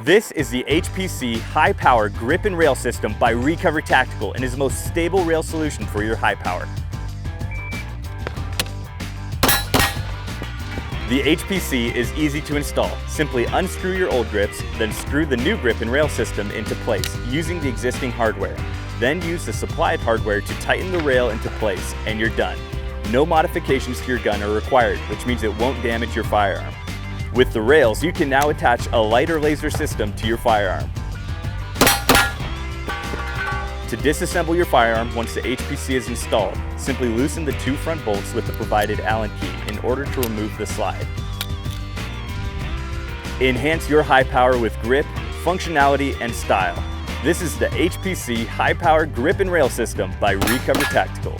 This is the HPC High Power Grip and Rail System by ReCover Tactical and is the most stable rail solution for your high power. The HPC is easy to install. Simply unscrew your old grips, then screw the new grip and rail system into place using the existing hardware. Then use the supplied hardware to tighten the rail into place, and you're done. No modifications to your gun are required, which means it won't damage your firearm. With the rails, you can now attach a lighter laser system to your firearm. To disassemble your firearm once the HPC is installed, simply loosen the two front bolts with the provided Allen key in order to remove the slide. Enhance your high power with grip, functionality, and style. This is the HPC High Power Grip and Rail System by ReCover Tactical.